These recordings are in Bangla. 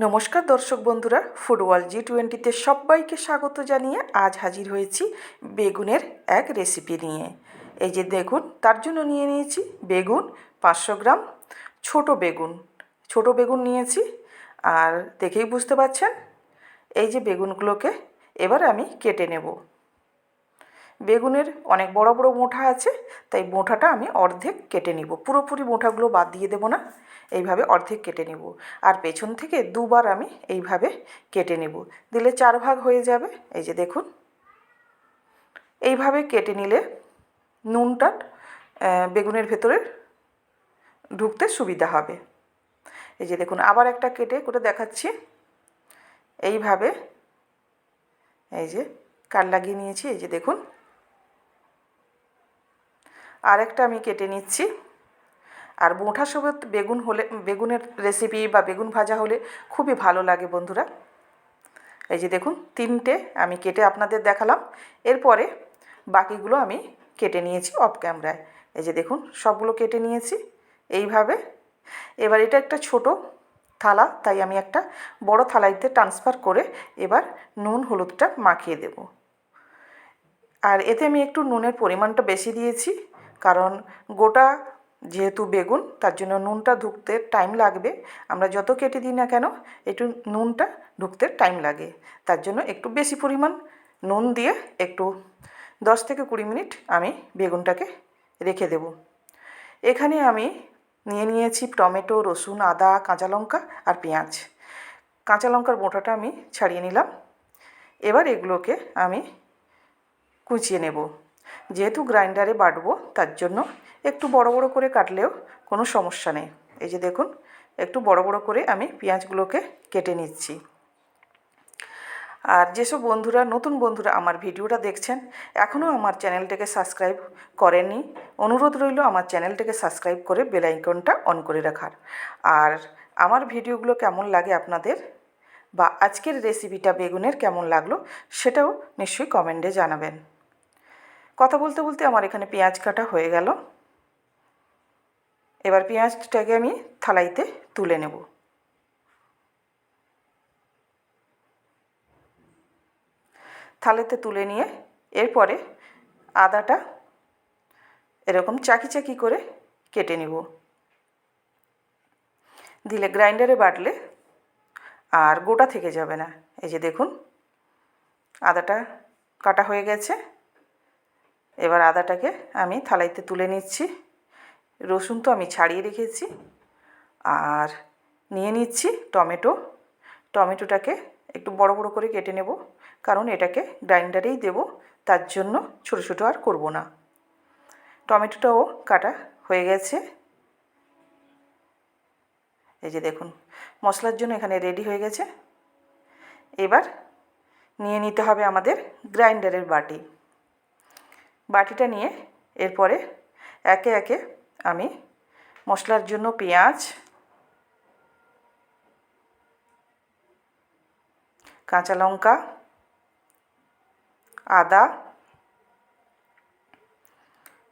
নমস্কার দর্শক বন্ধুরা, ফুটবল G20-তে সবাইকে স্বাগত জানিয়ে আজ হাজির হয়েছি বেগুনের এক রেসিপি নিয়ে। এই যে দেখুন, তার জন্য নিয়ে নিয়েছি বেগুন 500 গ্রাম, ছোট বেগুন নিয়েছি। আর দেখেই বুঝতে পারছেন, এই যে বেগুনগুলোকে এবার আমি কেটে নেব। বেগুনের অনেক বড় বড় মোঠা আছে, তাই মোঠাটা আমি অর্ধেক কেটে নিব। পুরোপুরি মোঠাগুলো বাদ দিয়ে দেব না, এইভাবে অর্ধেক কেটে নেব। আর পেছন থেকে দুবার আমি এইভাবে কেটে নেব, দিলে 4 ভাগ হয়ে যাবে। এই যে দেখুন, এইভাবে কেটে নিলে নুনটা বেগুনের ভেতরে ঢুকতে সুবিধা হবে। এই যে দেখুন, আবার একটা কেটে করে দেখাচ্ছি। এইভাবে এই যে কাট লাগিয়ে নিয়েছি। এই যে দেখুন, আরেকটা আমি কেটে নিচ্ছি। আর মোঠা সমেত বেগুন হলে, বেগুনের রেসিপি বা বেগুন ভাজা হলে খুবই ভালো লাগে বন্ধুরা। এই যে দেখুন, 3টে আমি কেটে আপনাদের দেখালাম। এরপরে বাকিগুলো আমি কেটে নিয়েছি অফ ক্যামেরায়। এই যে দেখুন, সবগুলো কেটে নিয়েছি এইভাবে। এবার এটা একটা ছোট থালা, তাই আমি একটা বড় থালাইতে ট্রান্সফার করে এবার নুন হলুদটা মাখিয়ে দেব। আর এতে আমি একটু নুনের পরিমাণটা বেশি দিয়েছি, কারণ গোটা যেহেতু বেগুন, তার জন্য নুনটা ঢুকতে টাইম লাগবে। আমরা যত কেটে দিই না কেন, একটু নুনটা ঢুকতে টাইম লাগে। তার জন্য একটু বেশি পরিমাণ নুন দিয়ে একটু 10 থেকে 20 মিনিট আমি বেগুনটাকে রেখে দেব। এখানে আমি নিয়ে নিয়েছি টমেটো, রসুন, আদা, কাঁচা লঙ্কা আর পেঁয়াজ। কাঁচা লঙ্কার বোঁটাটা আমি ছাড়িয়ে নিলাম। এবার এগুলোকে আমি কুচিয়ে নেব। যেহেতু গ্রাইন্ডারে বাটবো, তার জন্য একটু বড় বড় করে কাটলেও কোনো সমস্যা নেই। এই যে দেখুন, একটু বড় বড় করে আমি পেঁয়াজগুলোকে কেটে নিচ্ছি। আর যেসব বন্ধুরা, নতুন বন্ধুরা আমার ভিডিওটা দেখছেন, এখনও আমার চ্যানেলটাকে সাবস্ক্রাইব করেননি, অনুরোধ রইল আমার চ্যানেলটাকে সাবস্ক্রাইব করে বেল আইকনটা অন করে রাখার। আর আমার ভিডিওগুলো কেমন লাগে আপনাদের, বা আজকের রেসিপিটা বেগুনের কেমন লাগলো, সেটাও নিশ্চয়ই কমেন্টে জানাবেন। কথা বলতে বলতে আমার এখানে পেঁয়াজ কাটা হয়ে গেল। এবার পেঁয়াজটাকে আমি থালাইতে তুলে নেব। থালাতে তুলে নিয়ে এরপরে আদাটা এরকম চাকি চাকি করে কেটে নেব। দিলে গ্রাইন্ডারে বাটলে আর গোটা থেকে যাবে না। এই যে দেখুন, আদাটা কাটা হয়ে গেছে। এবার আদাটাকে আমি থালাইতে তুলে নিচ্ছি। রসুন তো আমি ছাড়িয়ে রেখেছি। আর নিয়ে নিচ্ছি টমেটোটাকে একটু বড় বড় করে কেটে নেব, কারণ এটাকে গ্রাইন্ডারেই দেব, তার জন্য ছোট ছোট আর করব না। টমেটোটাও কাটা হয়ে গেছে। এই যে দেখুন, মশলার জন্য এখানে রেডি হয়ে গেছে। এবার নিয়ে নিতে হবে আমাদের গ্রাইন্ডারের বাটিটা নিয়ে এরপরে একে একে আমি মশলার জন্য পেঁয়াজ, কাঁচা লঙ্কা, আদা,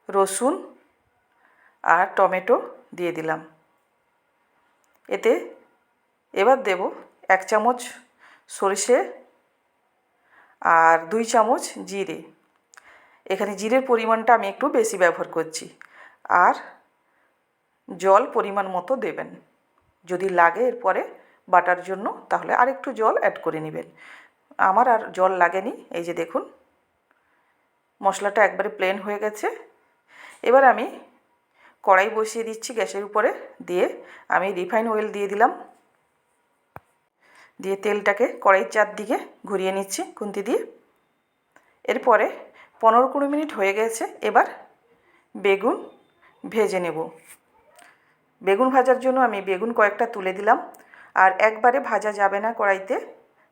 রসুন আর টমেটো দিয়ে দিলাম। এতে এবার দেব 1 চামচ সরষে আর 2 চামচ জিরে। এখানে জিরের পরিমাণটা আমি একটু বেশি ব্যবহার করছি। আর জল পরিমাণ মতো দেবেন, যদি লাগে এরপরে বাটার জন্য, তাহলে আর একটু জল অ্যাড করে নেবেন। আমার আর জল লাগেনি। এই যে দেখুন, মশলাটা একবারে প্লেন হয়ে গেছে। এবার আমি কড়াই বসিয়ে দিচ্ছি গ্যাসের উপরে, দিয়ে আমি রিফাইন অয়েল দিয়ে দিলাম। দিয়ে তেলটাকে কড়াইয়ের চারদিকে ঘুরিয়ে নিচ্ছি খুন্তি দিয়ে। এরপরে 15-20 মিনিট হয়ে গেছে। এবার বেগুন ভেজে নেব। বেগুন ভাজার জন্য আমি বেগুন কয়েকটা তুলে দিলাম। আর একবারে ভাজা যাবে না কড়াইতে,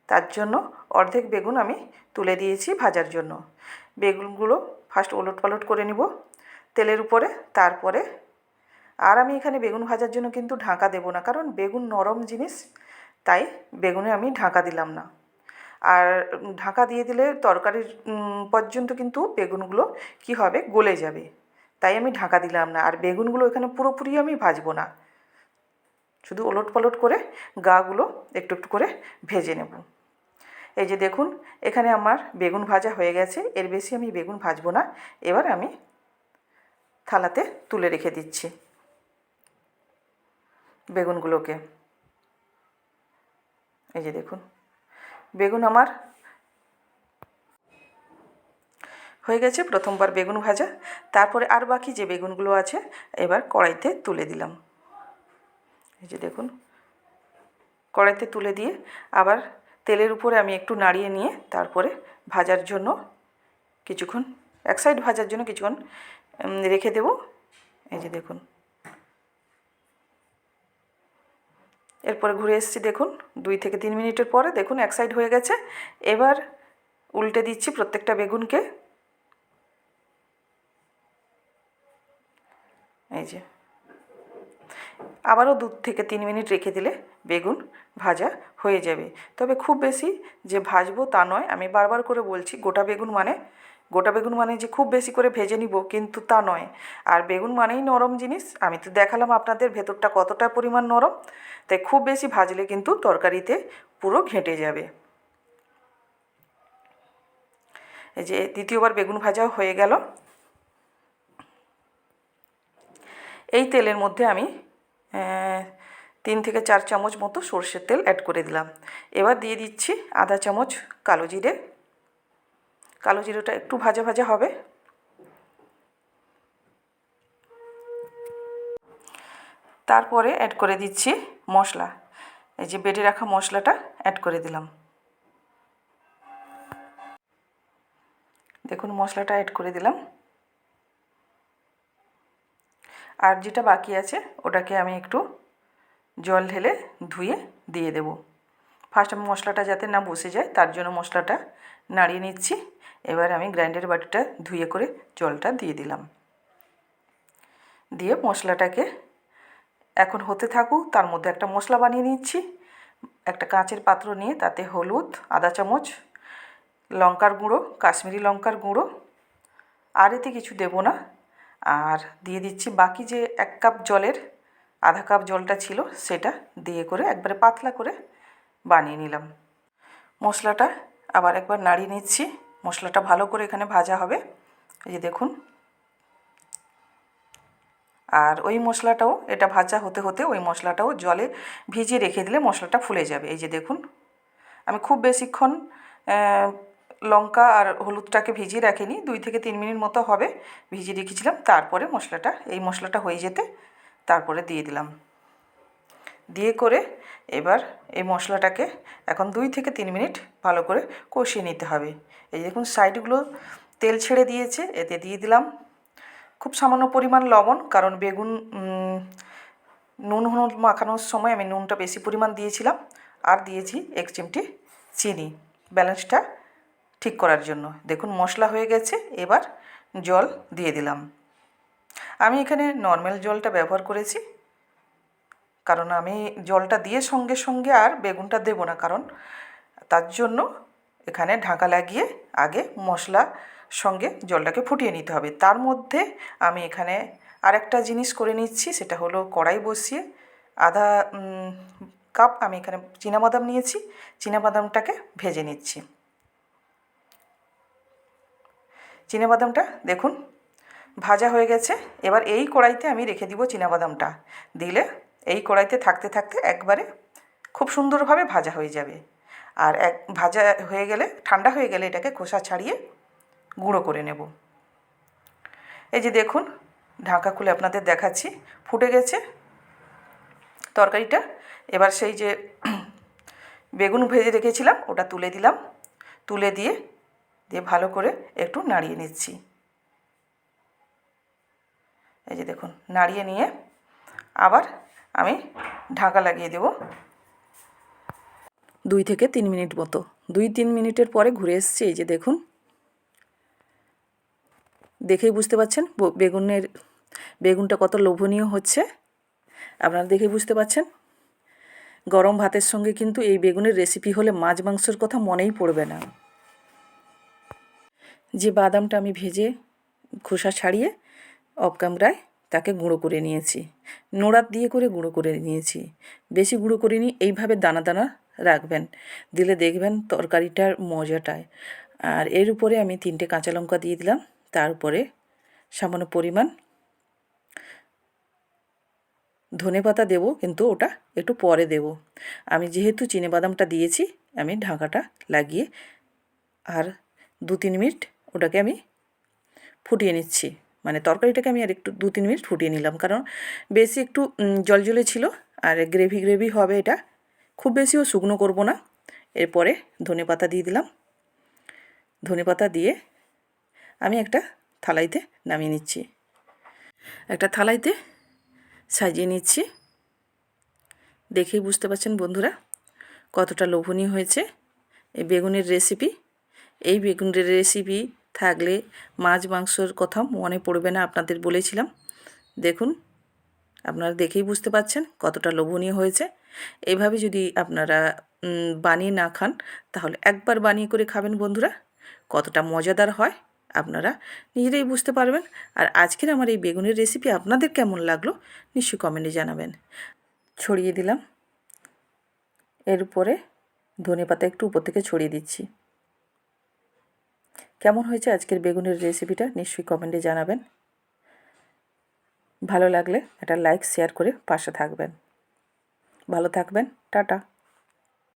তার জন্য অর্ধেক বেগুন আমি তুলে দিয়েছি ভাজার জন্য। বেগুনগুলো ফার্স্ট ওলটপালট করে নিব তেলের উপরে। তারপরে আর আমি এখানে বেগুন ভাজার জন্য কিন্তু ঢাকা দেব না, কারণ বেগুন নরম জিনিস, তাই বেগুনে আমি ঢাকা দিলাম না। আর ঢাকা দিয়ে দিলে তরকারির পর্যন্ত কিন্তু বেগুনগুলো কি হবে, গলে যাবে, তাই আমি ঢাকা দিলাম না। আর বেগুনগুলো এখানে পুরোপুরি আমি ভাজবো না। শুধু ওলট পালট করে গাগুলো একটু একটু করে ভেজে নেব। এই যে দেখুন এখানে আমার বেগুন ভাজা হয়ে গেছে, এর বেশি আমি বেগুন ভাজবো না। এবার আমি থালাতে তুলে রেখে দিচ্ছি বেগুনগুলোকে। এই যে দেখুন বেগুন আমার হয়ে গেছে প্রথমবার বেগুন ভাজা। তারপরে আর বাকি যে বেগুনগুলো আছে এবার কড়াইতে তুলে দিলাম। এই যে দেখুন কড়াইতে তুলে দিয়ে আবার তেলের উপরে আমি একটু নাড়িয়ে নিয়ে তারপরে ভাজার জন্য কিছুক্ষণ এক সাইড ভাজার জন্য কিছুক্ষণ রেখে দেব। এই যে দেখুন এরপরে ঘুরে এসেছি, দেখুন 2 থেকে 3 মিনিটের পরে দেখুন এক সাইড হয়ে গেছে। এবার উল্টে দিচ্ছি প্রত্যেকটা বেগুনকে। এই যে আবারও 2 থেকে 3 মিনিট রেখে দিলে বেগুন ভাজা হয়ে যাবে। তবে খুব বেশি যে ভাজবো তা নয়, আমি বারবার করে বলছি গোটা বেগুন মানে যে খুব বেশি করে ভেজে নিব কিন্তু তা নয়। আর বেগুন মানেই নরম জিনিস, আমি তো দেখালাম আপনাদের ভেতরটা কতটা পরিমাণ নরম, তাই খুব বেশি ভাজলে কিন্তু তরকারিতে পুরো ঘেঁটে যাবে। এই যে দ্বিতীয়বার বেগুন ভাজাও হয়ে গেল। এই তেলের মধ্যে আমি 3 থেকে 4 চামচ মতো সর্ষের তেল অ্যাড করে দিলাম। এবার দিয়ে দিচ্ছি আধা চামচ কালো জিরে। কালো জিরেটা একটু ভাজা ভাজা হবে। তারপরে অ্যাড করে দিচ্ছি মশলা। এই যে বেটে রাখা মশলাটা অ্যাড করে দিলাম। দেখুন মশলাটা অ্যাড করে দিলাম। আর যেটা বাকি আছে ওটাকে আমি একটু জল ঢেলে ধুয়ে দিয়ে দেব। ফার্স্ট আমি মশলাটা যাতে না বসে যায় তার জন্য মশলাটা নাড়িয়ে নিচ্ছি। এবার আমি গ্রাইন্ডার বাটিটা ধুয়ে করে জলটা দিয়ে দিলাম। দিয়ে মশলাটাকে এখন হতে থাকুক, তার মধ্যে একটা মশলা বানিয়ে নিচ্ছি। একটা কাঁচের পাত্র নিয়ে তাতে হলুদ আধা চামচ, লঙ্কার গুঁড়ো কাশ্মীরি লঙ্কার গুঁড়ো, আর এতে কিছু দেব না। আর দিয়ে দিচ্ছি বাকি যে 1 কাপ জলের আধা কাপ জলটা ছিল সেটা দিয়ে করে একবারে পাতলা করে বানিয়ে নিলাম। মশলাটা আবার একবার নাড়িয়ে নিচ্ছি। মশলাটা ভালো করে এখানে ভাজা হবে। এই যে দেখুন, আর ওই মশলাটাও এটা ভাজা হতে হতে ওই মশলাটাও জলে ভিজিয়ে রেখে দিলে মশলাটা ফুলে যাবে। এই যে দেখুন আমি খুব বেশিক্ষণ লঙ্কা আর হলুদটাকে ভিজিয়ে রাখিনি, 2 থেকে 3 মিনিট মতো হবে ভিজিয়ে রেখেছিলাম। তারপরে এই মশলাটা হয়ে যেতে তারপরে দিয়ে দিলাম। দিয়ে করে এবার এই মশলাটাকে এখন 2 থেকে 3 মিনিট ভালো করে কষিয়ে নিতে হবে। এই দেখুন সাইডগুলো তেল ছেড়ে দিয়েছে, এতে দিয়ে দিলাম খুব সামান্য পরিমাণ লবণ, কারণ বেগুন নুন হলুদ মাখানোর সময় আমি নুনটা বেশি পরিমাণ দিয়েছিলাম। আর দিয়েছি 1 চিমটি চিনি ব্যালেন্সটা ঠিক করার জন্য। দেখুন মশলা হয়ে গেছে, এবার জল দিয়ে দিলাম। আমি এখানে নর্মাল জলটা ব্যবহার করেছি, কারণ আমি জলটা দিয়ে সঙ্গে সঙ্গে আর বেগুনটা দেব না, কারণ তার জন্য এখানে ঢাকা লাগিয়ে আগে মশলা সঙ্গে জলটাকে ফুটিয়ে নিতে হবে। তার মধ্যে আমি এখানে আরেকটা জিনিস করে নিচ্ছি, সেটা হলো কড়াই বসিয়ে আধা কাপ আমি এখানে চীনাবাদাম নিয়েছি, চীনাবাদামটাকে ভেজে নিচ্ছি। চীনাবাদামটা দেখুন ভাজা হয়ে গেছে। এবার এই কড়াইতে আমি রেখে দিব চীনাবাদামটা, দিলে এই কড়াইতে থাকতে থাকতে একবারে খুব সুন্দরভাবে ভাজা হয়ে যাবে। আর ভাজা হয়ে গেলে ঠান্ডা হয়ে গেলে এটাকে খোসা ছাড়িয়ে গুঁড়ো করে নেব। এই যে দেখুন ঢাকা খুলে আপনাদের দেখাচ্ছি, ফুটে গেছে তরকারিটা। এবার সেই যে বেগুন ভেজে রেখেছিলাম ওটা তুলে দিলাম, তুলে দিয়ে ভালো করে একটু নাড়িয়ে নিচ্ছি। এই যে দেখুন নাড়িয়ে নিয়ে আবার আমি ঢাকা লাগিয়ে দেব 2 থেকে 3 মিনিট মতো। 2-3 মিনিটের পরে ঘুরে এসেছি। এই যে দেখুন দেখেই বুঝতে পারছেন বেগুনটা কত লোভনীয় হচ্ছে, আপনারা দেখেই বুঝতে পারছেন। গরম ভাতের সঙ্গে কিন্তু এই বেগুনের রেসিপি হলে মাছ মাংসের কথা মনেই পড়বে না। যে বাদামটা আমি ভেজে খোসা ছাড়িয়ে অফ ক্যামেরায় তাকে গুঁড়ো করে নিয়েছি, নোড়াত দিয়ে করে গুঁড়ো করে নিয়েছি। বেশি গুঁড়ো করিনি, এইভাবে দানা দানা রাখবেন, দিলে দেখবেন তরকারিটার মজাটায়। আর এর উপরে আমি 3টে কাঁচা লঙ্কা দিয়ে দিলাম, তার উপরে সামান্য পরিমাণ ধনেপাতা দেবো, কিন্তু ওটা একটু পরে দেব। আমি যেহেতু চিনেবাদামটা দিয়েছি, আমি ঢাকাটা লাগিয়ে আর 2-3 মিনিট ওটাকে আমি ফুটিয়ে নিচ্ছি। মানে তরকারিটাকে আমি আর একটু 2-3 মিনিট ফুটিয়ে নিলাম, কারণ বেশি একটু জলজলে ছিল আর গ্রেভি গ্রেভি হবে এটা, খুব বেশিও শুকনো করব না। এরপরে ধনেপাতা দিয়ে দিলাম। ধনেপাতা দিয়ে আমি একটা থালাইতে নামিয়ে নিচ্ছি, একটা থালাইতে সাজিয়ে নিচ্ছি। দেখেই বুঝতে পারছেন বন্ধুরা কতটা লোভনীয় হয়েছে এই বেগুনের রেসিপি। এই বেগুনের রেসিপি থাকলে মাছ মাংসর কথা মনে পড়বে না, আপনাদের বলেছিলাম। দেখুন, আপনারা দেখেই বুঝতে পারছেন কতটা লোভনীয় হয়েছে। এইভাবে যদি আপনারা বানিয়ে না খান, তাহলে একবার বানিয়ে করে খাবেন বন্ধুরা, কতটা মজাদার হয় আপনারা নিজেরাই বুঝতে পারবেন। আর আজকের আমার এই বেগুনের রেসিপি আপনাদের কেমন লাগলো নিশ্চয়ই কমেন্টে জানাবেন। ছড়িয়ে দিলাম, এর উপরে ধনেপাতা একটু উপর থেকে ছড়িয়ে দিচ্ছি। কেমন হয়েছে আজকের বেগুনের রেসিপিটা নিশ্চয়ই কমেন্টে জানাবেন। ভালো লাগলে একটা লাইক শেয়ার করে পাশে থাকবেন। ভালো থাকবেন, টাটা।